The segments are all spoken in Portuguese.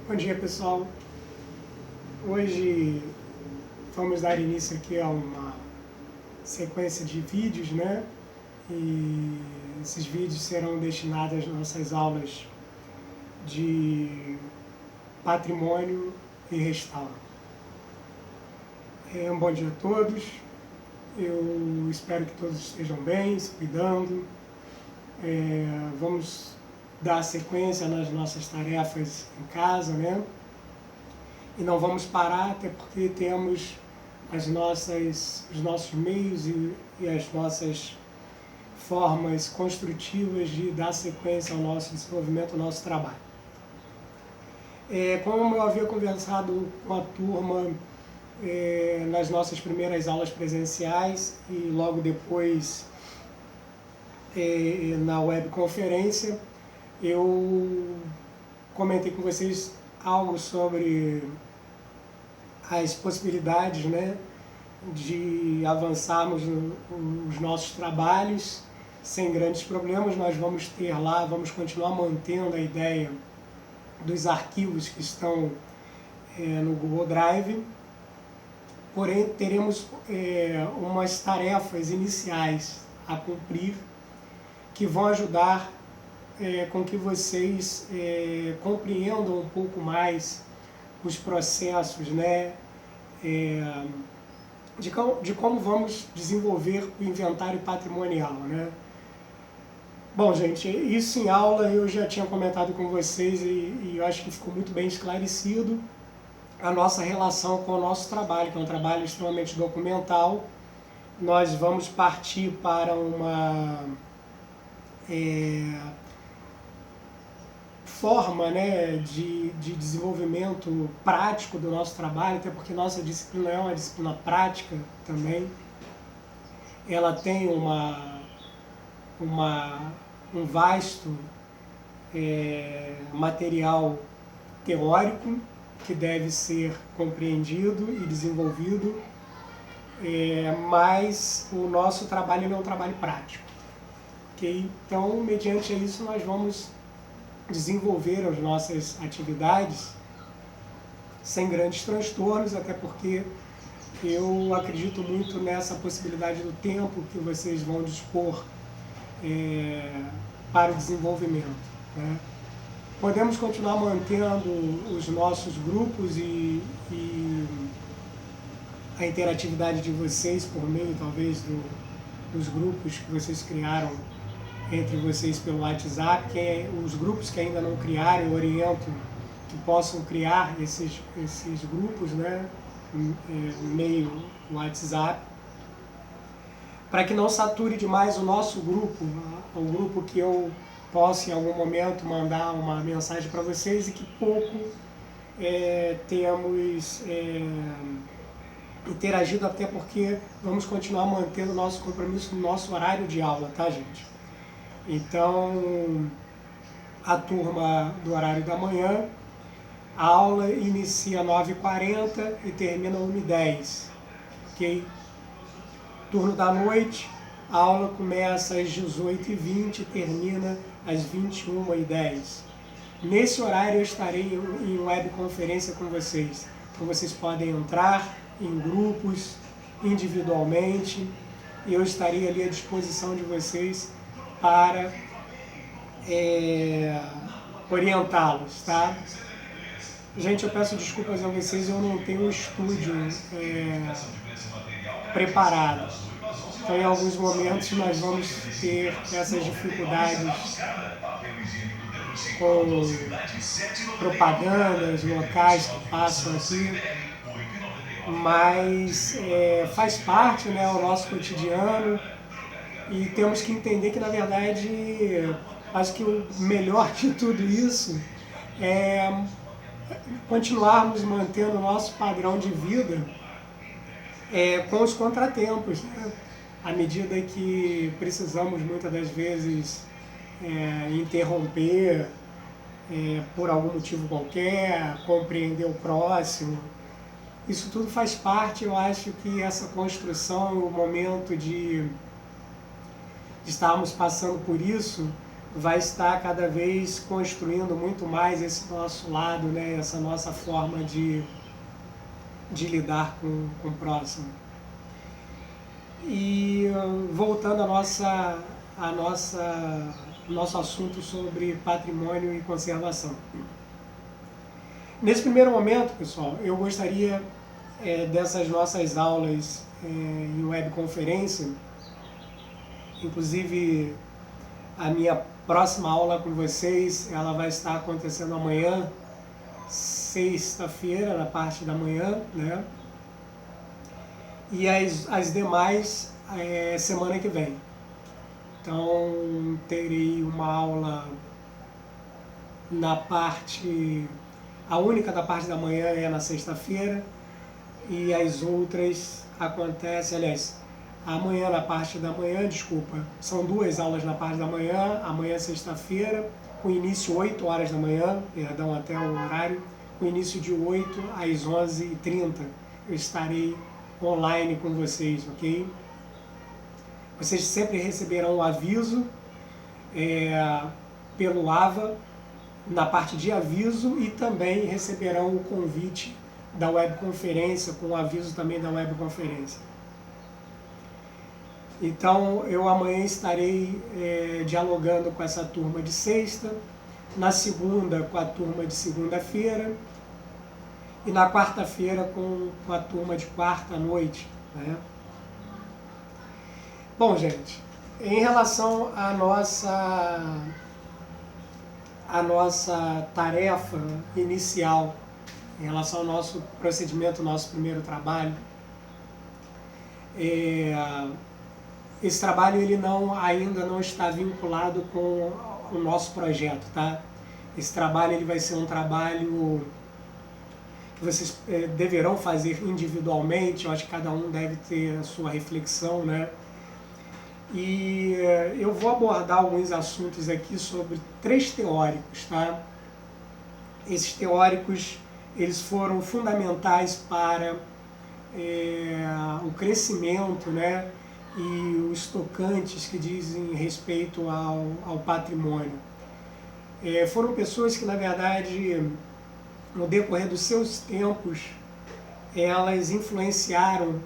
Bom dia, pessoal. Hoje vamos dar início aqui a uma sequência de vídeos, né? E esses vídeos serão destinados às nossas aulas de patrimônio e restauro. Um bom dia a todos. Eu espero que todos estejam bem, se cuidando. Vamos dar sequência nas nossas tarefas em casa, né? E não vamos parar, até porque temos os nossos meios e as nossas formas construtivas de dar sequência ao nosso desenvolvimento, ao nosso trabalho. Como eu havia conversado com a turma nas nossas primeiras aulas presenciais e logo depois na webconferência, eu comentei com vocês algo sobre as possibilidades, né, de avançarmos os nossos trabalhos sem grandes problemas. Nós vamos ter lá, vamos continuar mantendo a ideia dos arquivos que estão no Google Drive, porém teremos umas tarefas iniciais a cumprir que vão ajudar com que vocês compreendam um pouco mais os processos, né, de como vamos desenvolver o inventário patrimonial, né? Bom, gente, isso em aula eu já tinha comentado com vocês e eu acho que ficou muito bem esclarecido a nossa relação com o nosso trabalho, que é um trabalho extremamente documental. Nós vamos partir para uma forma, né, de desenvolvimento prático do nosso trabalho, até porque nossa disciplina é uma disciplina prática também. Ela tem um vasto material teórico que deve ser compreendido e desenvolvido, mas o nosso trabalho é um trabalho prático. Okay? Então, mediante isso, nós vamos desenvolver as nossas atividades sem grandes transtornos, até porque eu acredito muito nessa possibilidade do tempo que vocês vão dispor para o desenvolvimento, né? Podemos continuar mantendo os nossos grupos e a interatividade de vocês por meio, talvez, dos grupos que vocês criaram entre vocês pelo WhatsApp. Os grupos que ainda não criaram, eu oriento que possam criar esses grupos, né, meio WhatsApp, para que não sature demais o nosso grupo, o grupo que eu possa em algum momento mandar uma mensagem para vocês e que pouco temos interagido, até porque vamos continuar mantendo o nosso compromisso no nosso horário de aula, tá, gente? Então, a turma do horário da manhã, a aula inicia às 9h40 e termina às 1h10, ok? Turno da noite, a aula começa às 18h20 e termina às 21h10. Nesse horário eu estarei em webconferência com vocês. Então vocês podem entrar em grupos, individualmente, e eu estarei ali à disposição de vocês para orientá-los, tá? Gente, eu peço desculpas a vocês, eu não tenho um estúdio preparado. Então, em alguns momentos, nós vamos ter essas dificuldades com propagandas locais que passam aqui, mas faz parte, né, do nosso cotidiano, e temos que entender que, na verdade, acho que o melhor de tudo isso é continuarmos mantendo o nosso padrão de vida com os contratempos, né? À medida que precisamos, muitas das vezes, interromper por algum motivo qualquer, compreender o próximo. Isso tudo faz parte. Eu acho que essa construção, o momento de estarmos passando por isso, vai estar cada vez construindo muito mais esse nosso lado, né? Essa nossa forma de lidar com o próximo. E voltando ao nosso assunto sobre patrimônio e conservação. Nesse primeiro momento, pessoal, eu gostaria dessas nossas aulas em webconferência, inclusive a minha próxima aula com vocês, ela vai estar acontecendo amanhã, sexta-feira, na parte da manhã, né? E as demais semana que vem. Então, terei uma aula na parte... A única da parte da manhã é na sexta-feira e as outras acontecem, aliás, amanhã na parte da manhã, desculpa, são 2 aulas na parte da manhã, amanhã sexta-feira, com início 8 horas da manhã, perdão, até o horário, com início de 8 às 11h30, eu estarei online com vocês, ok? Vocês sempre receberão o aviso pelo AVA, na parte de aviso, e também receberão o convite da webconferência, com o aviso também da webconferência. Então, eu amanhã estarei dialogando com essa turma de sexta, na segunda com a turma de segunda-feira, e na quarta-feira com a turma de quarta à noite, né? Bom, gente, em relação à nossa tarefa inicial, em relação ao nosso procedimento, nosso primeiro trabalho, esse trabalho ele ainda não está vinculado com o nosso projeto, tá? Esse trabalho ele vai ser um trabalho que vocês deverão fazer individualmente. Eu acho que cada um deve ter a sua reflexão, né? E eu vou abordar alguns assuntos aqui sobre 3 teóricos, tá? Esses teóricos, eles foram fundamentais para o crescimento, né? E os tocantes que dizem respeito ao patrimônio. Foram pessoas que, na verdade, no decorrer dos seus tempos, elas influenciaram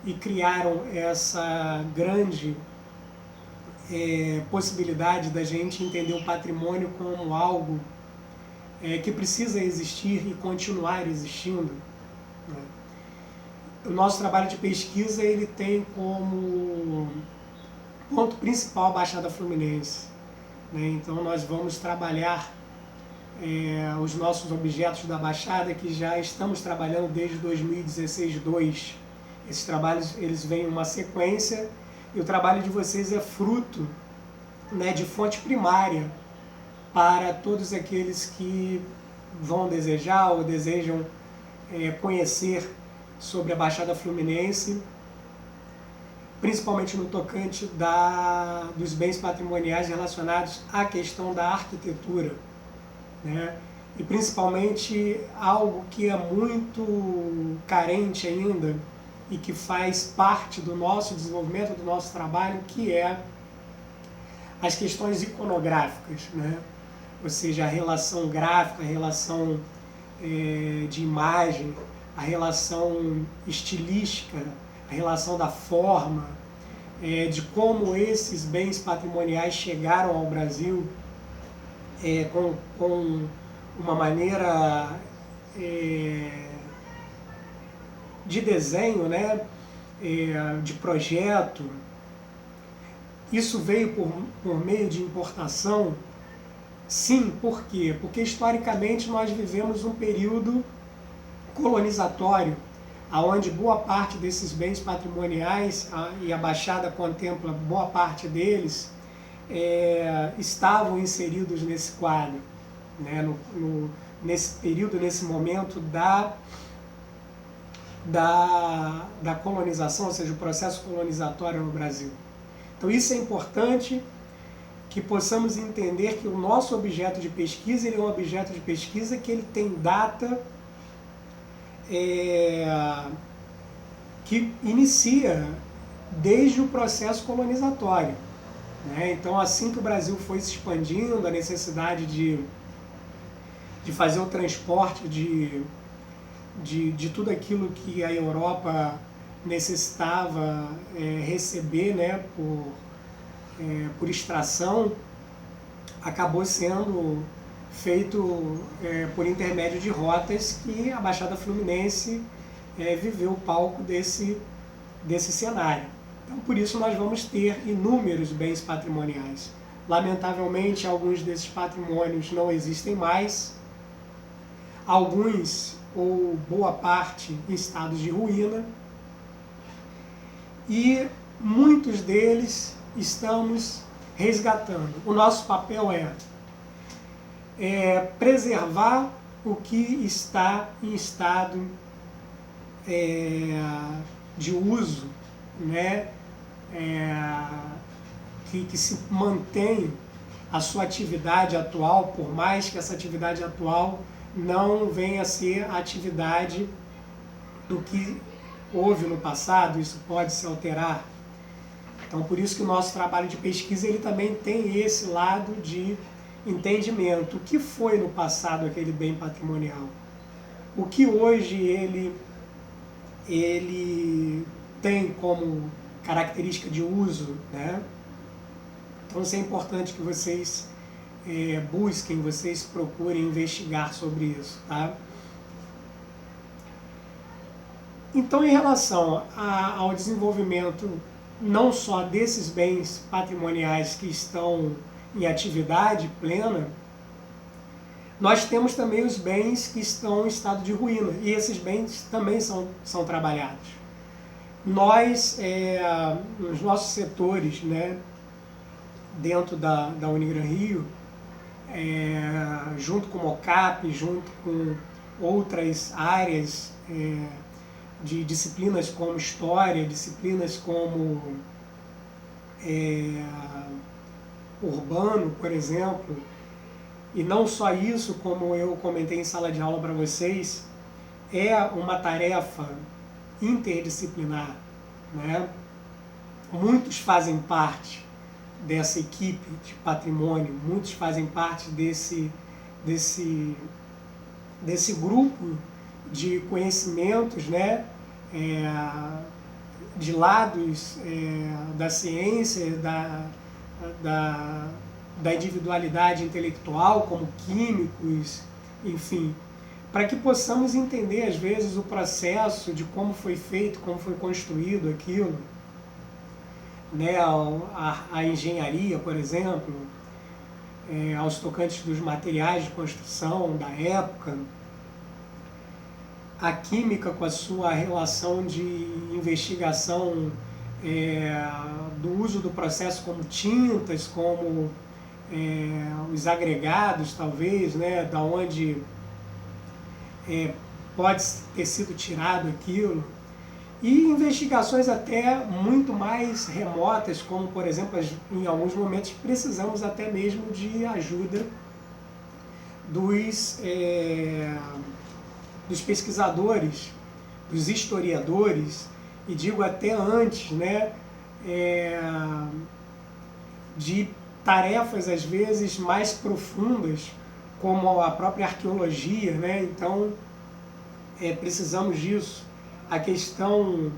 e criaram essa grande possibilidade da gente entender o patrimônio como algo que precisa existir e continuar existindo, né? O nosso trabalho de pesquisa ele tem como ponto principal a Baixada Fluminense, né? Então nós vamos trabalhar os nossos objetos da Baixada, que já estamos trabalhando desde 2016-2. Esses trabalhos eles vêm em uma sequência, e o trabalho de vocês é fruto, né, de fonte primária para todos aqueles que vão desejar ou desejam conhecer sobre a Baixada Fluminense, principalmente no tocante dos bens patrimoniais relacionados à questão da arquitetura, né? E principalmente algo que é muito carente ainda e que faz parte do nosso desenvolvimento, do nosso trabalho, que é as questões iconográficas, né? Ou seja, a relação gráfica, a relação de imagem, a relação estilística, a relação da forma, de como esses bens patrimoniais chegaram ao Brasil com uma maneira de desenho, né, de projeto. Isso veio por meio de importação? Sim, por quê? Porque historicamente nós vivemos um período colonizatório, onde boa parte desses bens patrimoniais, e a Baixada contempla boa parte deles, estavam inseridos nesse quadro, né, nesse período, nesse momento da colonização, ou seja, o processo colonizatório no Brasil. Então isso é importante, que possamos entender que o nosso objeto de pesquisa ele é um objeto de pesquisa que ele tem data que inicia desde o processo colonizatório, né? Então, assim que o Brasil foi se expandindo, a necessidade de fazer o transporte de tudo aquilo que a Europa necessitava receber, né, por extração, acabou sendo feito por intermédio de rotas que a Baixada Fluminense viveu o palco desse cenário. Então, por isso, nós vamos ter inúmeros bens patrimoniais. Lamentavelmente, alguns desses patrimônios não existem mais, alguns, ou boa parte, em estados de ruína, e muitos deles estamos resgatando. O nosso papel é preservar o que está em estado de uso, né? Que se mantém a sua atividade atual, por mais que essa atividade atual não venha a ser a atividade do que houve no passado, isso pode se alterar. Então, por isso que o nosso trabalho de pesquisa ele também tem esse lado de entendimento. O que foi no passado aquele bem patrimonial? O que hoje ele tem como característica de uso, né? Então, isso é importante que vocês busquem, vocês procurem investigar sobre isso, tá? Então, em relação ao desenvolvimento não só desses bens patrimoniais que estão em atividade plena, nós temos também os bens que estão em estado de ruína, e esses bens também são trabalhados. Nós, nos nossos setores, né, dentro da Unigran Rio, junto com o MOCAP, junto com outras áreas de disciplinas como História, disciplinas como Urbano, por exemplo, e não só isso, como eu comentei em sala de aula para vocês, é uma tarefa interdisciplinar, né? Muitos fazem parte dessa equipe de patrimônio, muitos fazem parte desse grupo de conhecimentos, né? De lados da ciência, da individualidade intelectual, como químicos, enfim, para que possamos entender, às vezes, o processo de como foi feito, como foi construído aquilo, né? A engenharia, por exemplo, aos tocantes dos materiais de construção da época, a química com a sua relação de investigação do uso do processo como tintas, como os agregados, talvez, né, da onde pode ter sido tirado aquilo, e investigações até muito mais remotas, como, por exemplo, em alguns momentos precisamos até mesmo de ajuda dos pesquisadores, dos historiadores, e digo até antes, né, de tarefas às vezes mais profundas, como a própria arqueologia, né? Então, precisamos disso. A questão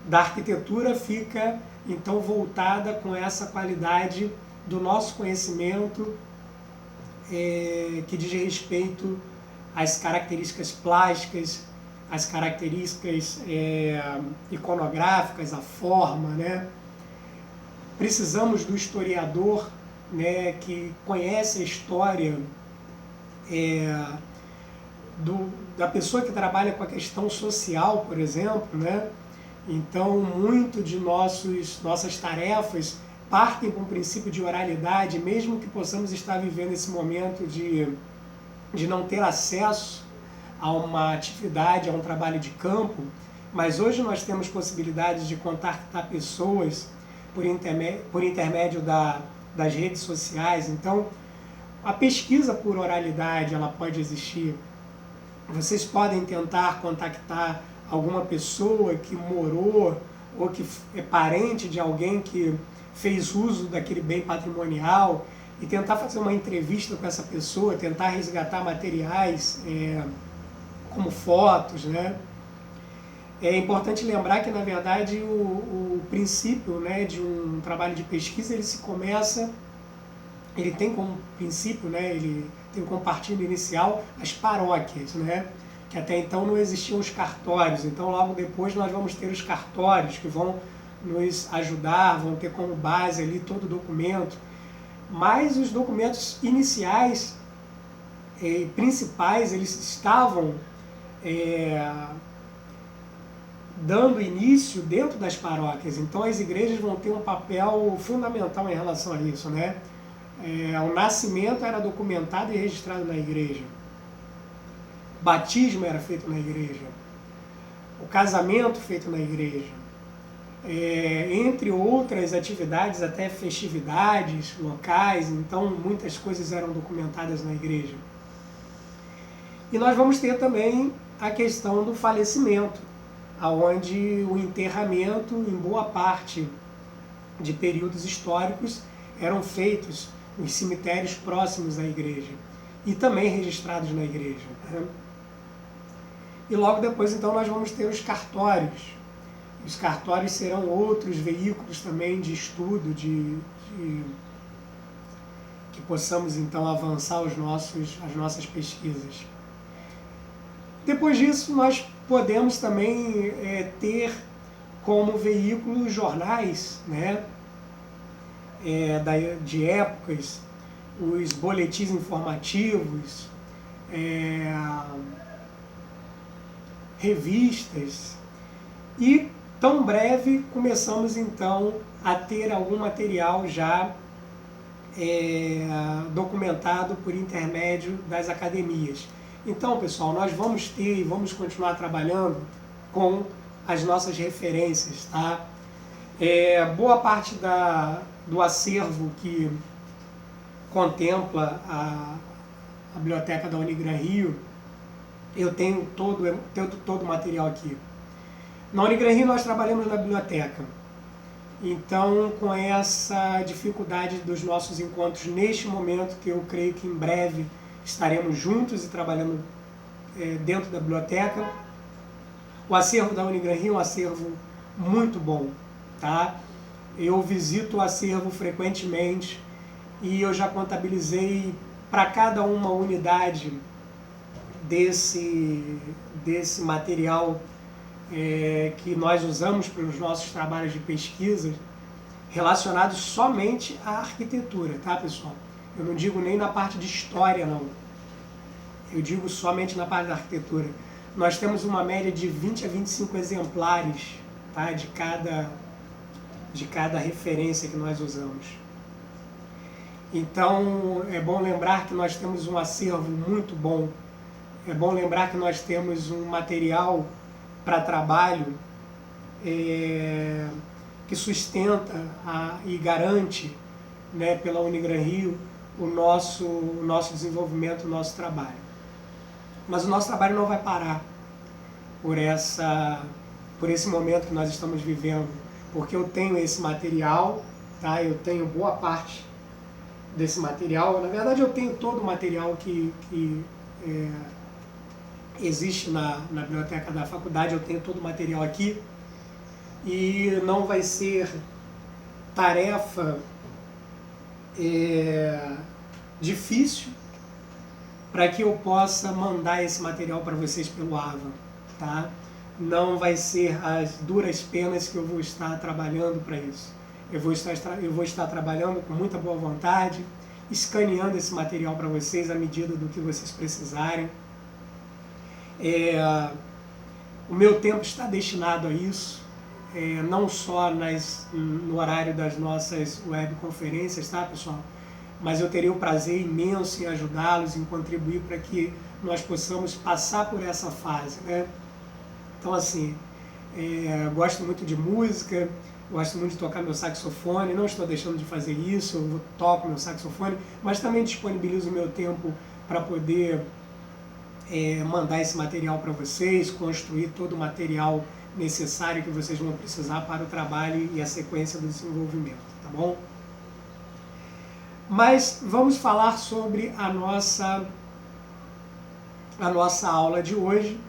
da arquitetura fica, então, voltada com essa qualidade do nosso conhecimento que diz respeito às características plásticas, às características iconográficas, a forma, né? Precisamos do historiador, né, que conhece a história da pessoa que trabalha com a questão social, por exemplo, né? Então, muito de nossas tarefas partem com um princípio de oralidade, mesmo que possamos estar vivendo esse momento de não ter acesso a uma atividade, a um trabalho de campo, mas hoje nós temos possibilidades de contactar pessoas por intermédio das redes sociais. Então, a pesquisa por oralidade, ela pode existir. Vocês podem tentar contactar alguma pessoa que morou ou que é parente de alguém que fez uso daquele bem patrimonial e tentar fazer uma entrevista com essa pessoa, tentar resgatar materiais como fotos, né? É importante lembrar que, na verdade, o princípio, né, de um trabalho de pesquisa, ele tem como princípio, né, ele tem como partido inicial as paróquias, né, que até então não existiam os cartórios. Então, logo depois, nós vamos ter os cartórios, que vão nos ajudar, vão ter como base ali todo o documento. Mas os documentos iniciais, principais, eles estavam dando início dentro das paróquias. Então as igrejas vão ter um papel fundamental em relação a isso, né? O nascimento era documentado e registrado na igreja. O batismo era feito na igreja. O casamento feito na igreja. Entre outras atividades, até festividades locais. Então muitas coisas eram documentadas na igreja. E nós vamos ter também a questão do falecimento, onde o enterramento, em boa parte de períodos históricos, eram feitos nos cemitérios próximos à igreja e também registrados na igreja, né? E logo depois, então, nós vamos ter os cartórios. Os cartórios serão outros veículos também de estudo, que possamos, então, avançar as nossas pesquisas. Depois disso, nós podemos também ter como veículo jornais, né, de épocas, os boletins informativos, revistas, e tão breve começamos então a ter algum material já documentado por intermédio das academias. Então, pessoal, nós vamos ter e vamos continuar trabalhando com as nossas referências, tá? Boa parte do acervo que contempla a biblioteca da Unigran Rio, eu tenho todo o material aqui. Na Unigran Rio nós trabalhamos na biblioteca. Então, com essa dificuldade dos nossos encontros neste momento, que eu creio que em breve estaremos juntos e trabalhando dentro da biblioteca. O acervo da Unigran Rio é um acervo muito bom, tá? Eu visito o acervo frequentemente e eu já contabilizei para cada uma unidade desse material que nós usamos para os nossos trabalhos de pesquisa, relacionados somente à arquitetura, tá, pessoal? Eu não digo nem na parte de história, não. Eu digo somente na parte da arquitetura. Nós temos uma média de 20 a 25 exemplares, tá, de cada referência que nós usamos. Então, é bom lembrar que nós temos um acervo muito bom. É bom lembrar que nós temos um material para trabalho que sustenta e garante, né, pela Unigran Rio, o nosso desenvolvimento, o nosso trabalho. Mas o nosso trabalho não vai parar por esse momento que nós estamos vivendo, porque eu tenho esse material, tá? Eu tenho boa parte desse material. Na verdade, eu tenho todo o material que existe na biblioteca da faculdade, eu tenho todo o material aqui, e não vai ser tarefa difícil para que eu possa mandar esse material para vocês pelo AVA, tá? Não vai ser as duras penas que eu vou estar trabalhando para isso. Eu vou estar trabalhando com muita boa vontade, escaneando esse material para vocês à medida do que vocês precisarem. O meu tempo está destinado a isso, não só no horário das nossas webconferências, tá, pessoal? Mas eu teria o prazer imenso em ajudá-los, em contribuir para que nós possamos passar por essa fase, né? Então, assim, gosto muito de música, gosto muito de tocar meu saxofone, não estou deixando de fazer isso, eu toco meu saxofone, mas também disponibilizo o meu tempo para poder mandar esse material para vocês, construir todo o material necessário que vocês vão precisar para o trabalho e a sequência do desenvolvimento, tá bom? Mas vamos falar sobre a nossa aula de hoje,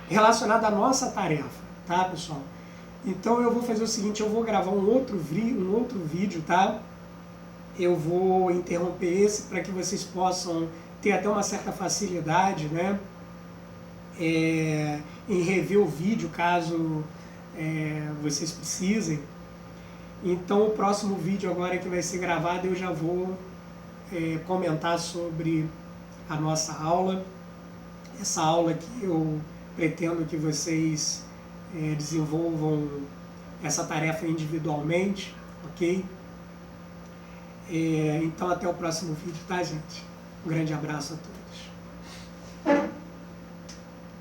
relacionada à nossa tarefa, tá, pessoal? Então eu vou fazer o seguinte, eu vou gravar um outro vídeo, tá? Eu vou interromper esse para que vocês possam ter até uma certa facilidade, né? Em rever o vídeo, caso vocês precisem. Então o próximo vídeo agora que vai ser gravado eu já vou comentar sobre a nossa aula. Essa aula que eu pretendo que vocês desenvolvam essa tarefa individualmente, ok? Então até o próximo vídeo, tá, gente? Um grande abraço a todos.